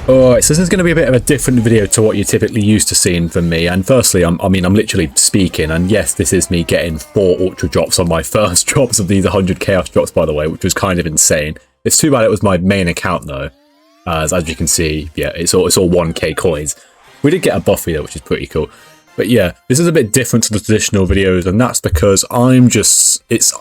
Alright, so this is going to be a bit of a different video to what you're typically used to seeing from me. And firstly, I'm literally speaking, and yes, this is me getting 4 ultra drops on my first drops of these 100 chaos drops, by the way, which was kind of insane. It's too bad it was my main account though, as you can see, yeah, it's all 1k coins. We did get a buffy though, which is pretty cool. But yeah, this is a bit different to the traditional videos, and that's because it's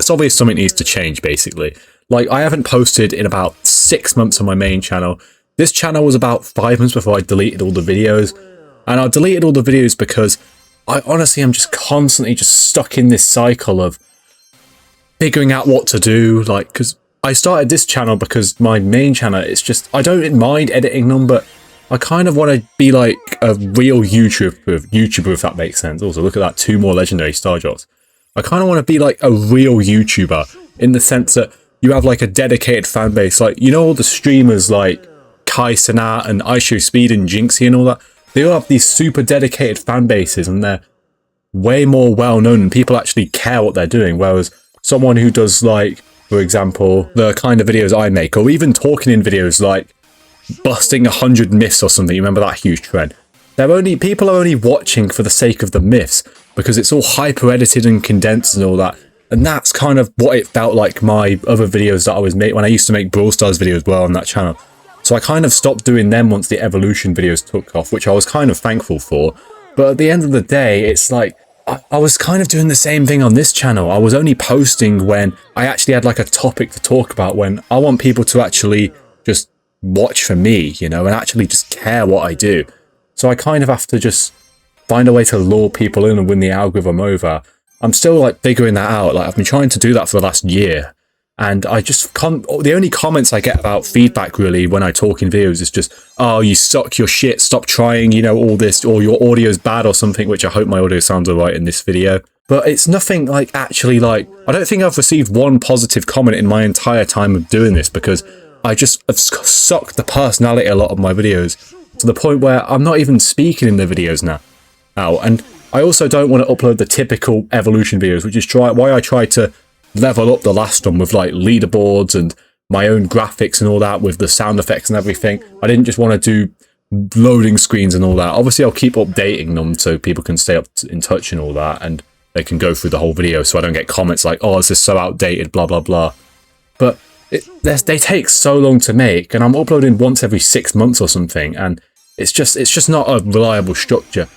obvious something needs to change, basically. Like, I haven't posted in about 6 months on my main channel. This channel was about 5 months before I deleted all the videos, and I deleted all the videos because I honestly am just constantly just stuck in this cycle of figuring out what to do. Like, because I started this channel because my main channel, it's just, I don't mind editing them, but I kind of want to be like a real YouTuber, if that makes sense. Also, look at that, 2 more legendary star drops. I kind of want to be like a real YouTuber in the sense that you have like a dedicated fan base. Like, you know, all the streamers like Kai Cenat and IShowSpeed and Jinxie and all that, they all have these super dedicated fan bases, and they're way more well known and people actually care what they're doing. Whereas someone who does, like, for example, the kind of videos I make, or even talking in videos like busting 100 myths or something, you remember that huge trend? People are only watching for the sake of the myths because it's all hyper edited and condensed and all that. And that's kind of what it felt like my other videos that I was making when I used to make Brawl Stars videos as well on that channel. So I kind of stopped doing them once the evolution videos took off, which I was kind of thankful for. But at the end of the day, it's like, I was kind of doing the same thing on this channel. I was only posting when I actually had like a topic to talk about, when I want people to actually just watch for me, you know, and actually just care what I do. So I kind of have to just find a way to lure people in and win the algorithm over. I'm still like figuring that out. Like, I've been trying to do that for the last year. And I just the only comments I get about feedback really when I talk in videos is just, oh, you suck, your shit, stop trying, you know, all this, or your audio's bad or something, which I hope my audio sounds alright in this video. But it's nothing like actually, like, I don't think I've received one positive comment in my entire time of doing this, because I just have sucked the personality a lot of my videos to the point where I'm not even speaking in the videos now. And I also don't want to upload the typical evolution videos, which is why I try to level up the last one with like leaderboards and my own graphics and all that, with the sound effects and everything. I didn't just want to do loading screens and all that. Obviously, I'll keep updating them so people can stay up in touch and all that, and they can go through the whole video so I don't get comments like, oh, this is so outdated, blah, blah, blah. But they take so long to make, and I'm uploading once every 6 months or something, and it's just not a reliable structure.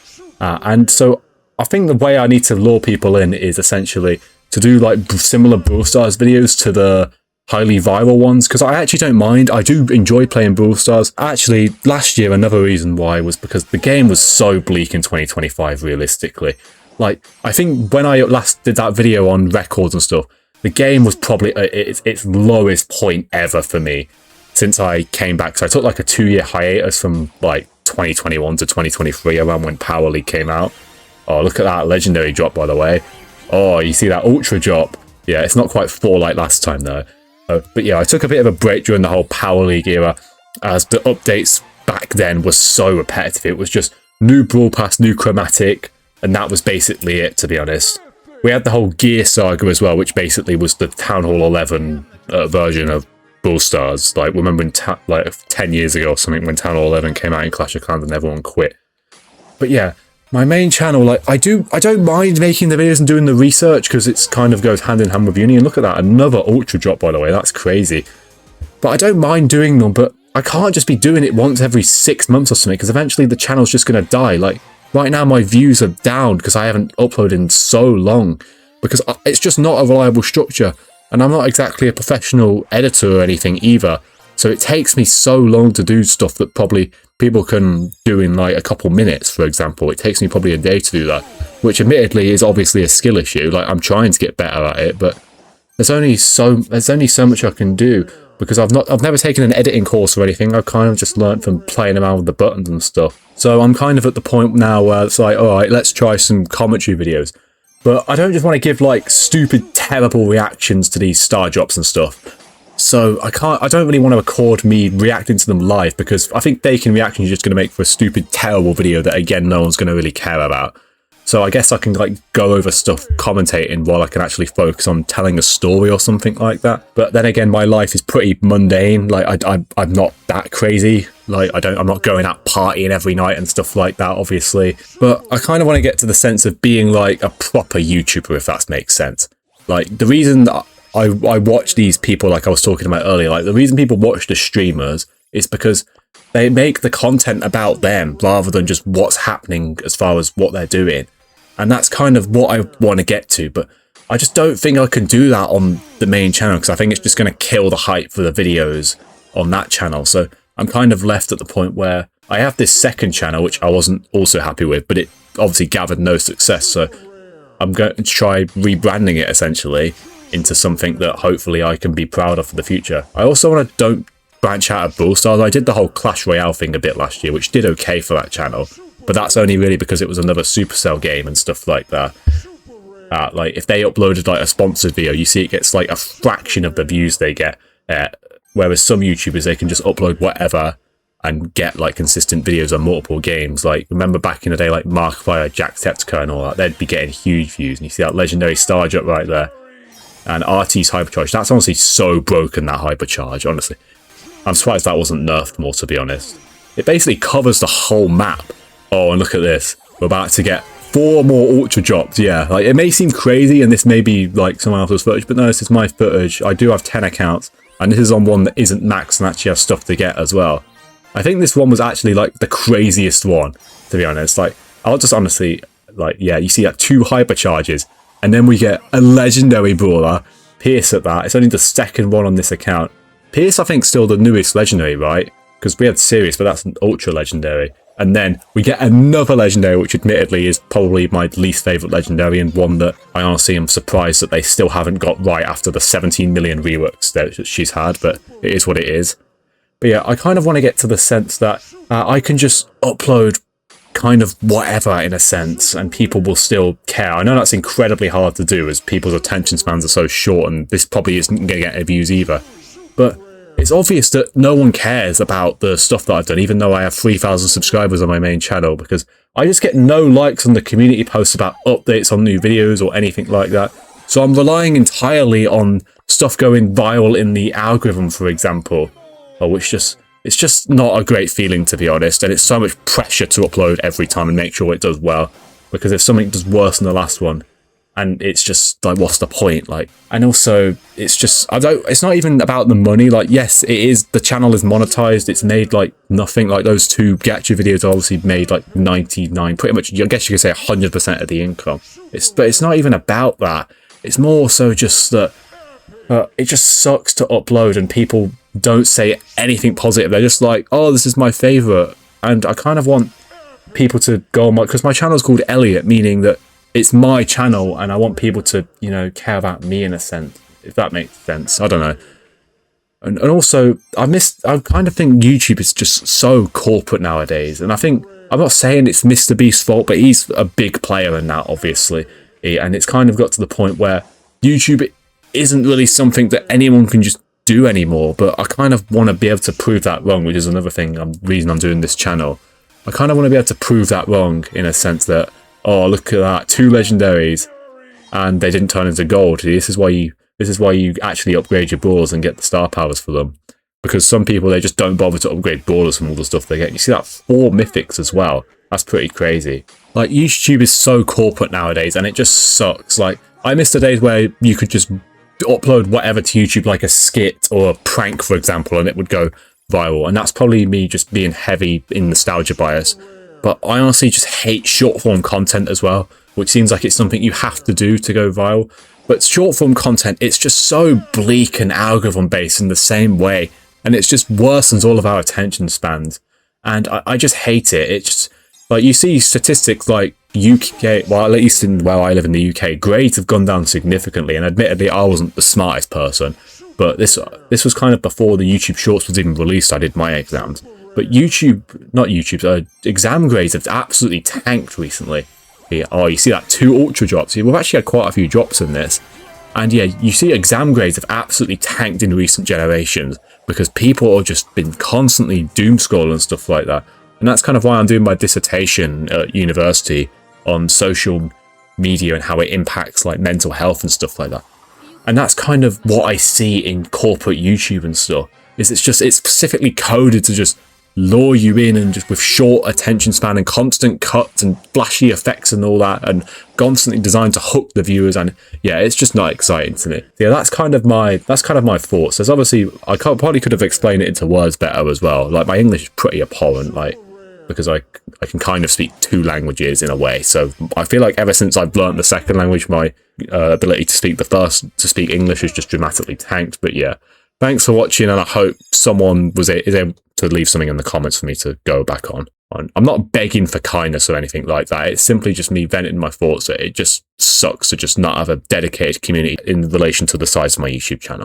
And so I think the way I need to lure people in is essentially to do like similar Brawl Stars videos to the highly viral ones, because I actually don't mind. I do enjoy playing Brawl Stars. Actually, last year, another reason why was because the game was so bleak in 2025, realistically. Like, I think when I last did that video on records and stuff, the game was probably at its lowest point ever for me since I came back. So I took like a 2-year hiatus from like 2021 to 2023, around when Power League came out. Oh, look at that legendary drop, by the way. Oh, you see that ultra drop? Yeah, it's not quite 4 like last time though. But yeah, I took a bit of a break during the whole Power League era, as the updates back then was so repetitive. It was just new Brawl Pass, new chromatic, and that was basically it, to be honest. We had the whole Gear Saga as well, which basically was the Town Hall 11 version of Brawl Stars. Like, remember like 10 years ago or something, when Town Hall 11 came out in Clash of Clans and everyone quit. But yeah, my main channel, like, I don't mind making the videos and doing the research, because it's kind of goes hand in hand with uni. And look at that, another ultra drop, by the way, that's crazy. But I don't mind doing them, but I can't just be doing it once every 6 months or something, because eventually the channel's just going to die. Like, right now my views are down because I haven't uploaded in so long, because it's just not a reliable structure, and I'm not exactly a professional editor or anything either. So it takes me so long to do stuff that probably people can do in like a couple minutes, for example. It takes me probably a day to do that, which admittedly is obviously a skill issue. Like, I'm trying to get better at it, but there's only so much I can do, because I've never taken an editing course or anything. I've kind of just learned from playing around with the buttons and stuff. So I'm kind of at the point now where it's like, all right, let's try some commentary videos. But I don't just want to give like stupid, terrible reactions to these star drops and stuff. So I don't really want to record me reacting to them live, because I think faking reactions is just going to make for a stupid, terrible video that, again, no one's going to really care about. So I guess I can like go over stuff commentating while I can actually focus on telling a story or something like that. But then again, my life is pretty mundane. Like I'm not that crazy. Like I'm not going out partying every night and stuff like that, obviously. But I kind of want to get to the sense of being like a proper YouTuber, if that makes sense. Like the reason that I watch these people, like I was talking about earlier, like the reason people watch the streamers is because they make the content about them rather than just what's happening as far as what they're doing. And that's kind of what I want to get to, but I just don't think I can do that on the main channel because I think it's just going to kill the hype for the videos on that channel. So I'm kind of left at the point where I have this second channel, which I wasn't also happy with, but it obviously gathered no success. So I'm going to try rebranding it essentially into something that hopefully I can be proud of for the future. I also want to don't branch out of Brawl Stars. I did the whole Clash Royale thing a bit last year, which did okay for that channel, but that's only really because it was another Supercell game and stuff like that. Like if they uploaded like a sponsored video, you see it gets like a fraction of the views they get, whereas some YouTubers, they can just upload whatever and get like consistent videos on multiple games. Like remember back in the day, like Markiplier, Jacksepticeye and all that, they'd be getting huge views, and you see that legendary star jump right there. And RT's hypercharge, that's honestly so broken, that hypercharge, honestly. I'm surprised that wasn't nerfed more, to be honest. It basically covers the whole map. Oh, and look at this. We're about to get 4 more ultra drops. Yeah, like it may seem crazy and this may be like someone else's footage, but no, this is my footage. I do have 10 accounts, and this is on one that isn't maxed and actually has stuff to get as well. I think this one was actually like the craziest one, to be honest. Like, I'll just honestly, like, yeah, you see like 2 hypercharges. And then we get a legendary brawler, Pierce at that. It's only the second one on this account. Pierce, I think, still the newest legendary, right? Because we had Sirius, but that's an ultra legendary. And then we get another legendary, which admittedly is probably my least favourite legendary, and one that I honestly am surprised that they still haven't got right after the 17 million reworks that she's had, but it is what it is. But yeah, I kind of want to get to the sense that I can just upload kind of whatever in a sense and people will still care. I know that's incredibly hard to do as people's attention spans are so short, and this probably isn't going to get any views either, but it's obvious that no one cares about the stuff that I've done, even though I have 3,000 subscribers on my main channel, because I just get no likes on the community posts about updates on new videos or anything like that. So I'm relying entirely on stuff going viral in the algorithm, for example, which it's just not a great feeling, to be honest, and it's so much pressure to upload every time and make sure it does well, because if something does worse than the last one, and it's just like, what's the point? Like, and also it's just, it's not even about the money. Like, yes, it is, the channel is monetized, it's made like nothing. Like those 2 gacha videos obviously made like 99, pretty much, I guess you could say 100% of the income. But it's not even about that. It's more so just that it just sucks to upload and people don't say anything positive. They're just like, oh, this is my favorite. And I kind of want people to go on because my channel is called Elliot, meaning that it's my channel, and I want people to, you know, care about me in a sense, if that makes sense. I don't know. And also, I kind of think YouTube is just so corporate nowadays, and I think, I'm not saying it's Mr. Beast's fault, but he's a big player in that, obviously, and it's kind of got to the point where YouTube isn't really something that anyone can just do anymore, but I kind of want to be able to prove that wrong, which is another reason I'm doing this channel. I kind of want to be able to prove that wrong in a sense that, oh, look at that, 2 legendaries and they didn't turn into gold. This is why you actually upgrade your brawlers and get the star powers for them, because some people, they just don't bother to upgrade brawlers from all the stuff they get. You see that 4 mythics as well. That's pretty crazy. Like, YouTube is so corporate nowadays and it just sucks. Like, I miss the days where you could just upload whatever to YouTube, like a skit or a prank, for example, and it would go viral. And that's probably me just being heavy in nostalgia bias. But I honestly just hate short form content as well, which seems like it's something you have to do to go viral. But short form content, it's just so bleak and algorithm based in the same way, and it's just worsens all of our attention spans. And I just hate it. It's just, like, you see statistics like UK, well, at least in where I live in the UK, grades have gone down significantly, and admittedly I wasn't the smartest person, but this was kind of before the YouTube Shorts was even released. I did my exams, but exam grades have absolutely tanked recently. Yeah, oh, you see that 2 ultra drops. We've actually had quite a few drops in this, and yeah, you see exam grades have absolutely tanked in recent generations because people have just been constantly doom scrolling and stuff like that. And that's kind of why I'm doing my dissertation at university, on social media and how it impacts like mental health and stuff like that. And that's kind of what I see in corporate YouTube and stuff. It's specifically coded to just lure you in, and just with short attention span and constant cuts and flashy effects and all that, and constantly designed to hook the viewers. And yeah, it's just not exciting to me. Yeah, that's kind of my thoughts. There's obviously, I probably could have explained it into words better as well. Like, my English is pretty abhorrent, like, because I can kind of speak 2 languages in a way. So I feel like ever since I've learnt the second language, my ability to speak English has just dramatically tanked. But yeah, thanks for watching, and I hope someone is able to leave something in the comments for me to go back on. I'm not begging for kindness or anything like that. It's simply just me venting my thoughts that it just sucks to just not have a dedicated community in relation to the size of my YouTube channel.